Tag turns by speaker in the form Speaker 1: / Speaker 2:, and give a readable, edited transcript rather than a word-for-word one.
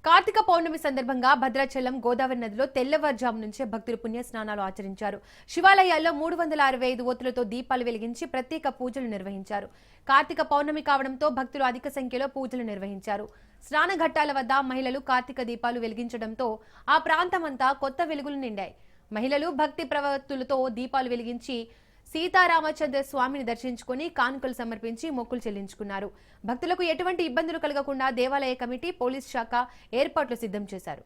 Speaker 1: కార్తీక పౌర్ణమి సందర్భంగా భద్రాచలం గోదావరి నదిలో తెల్లవారుజాము నుంచే భక్తులు పుణ్యస్నానాలు ఆచరించారు. శివాలయాల్లో 365 ఒత్తులతో దీపాలు వెలిగించి ప్రత్యేక పూజలు నిర్వహించారు. కార్తీక పౌర్ణమి కావడంతో భక్తులు అధిక సంఖ్యలో పూజలు నిర్వహించారు. స్నాన ఘట్టాల వద్ద మహిళలు కార్తీక దీపాలు వెలిగించడంతో ఆ ప్రాంతమంతా కొత్త వెలుగులు నిండాయి. మహిళలు భక్తి ప్రవత్తులతో దీపాలు వెలిగించి సీతారామచంద్ర స్వామిని దర్శించుకుని కానుకలు సమర్పించి మొక్కులు చెల్లించుకున్నారు. భక్తులకు ఎటువంటి ఇబ్బందులు కలగకుండా దేవాలయ కమిటీ, పోలీస్ శాఖ ఏర్పాట్లు సిద్ధం చేశారు.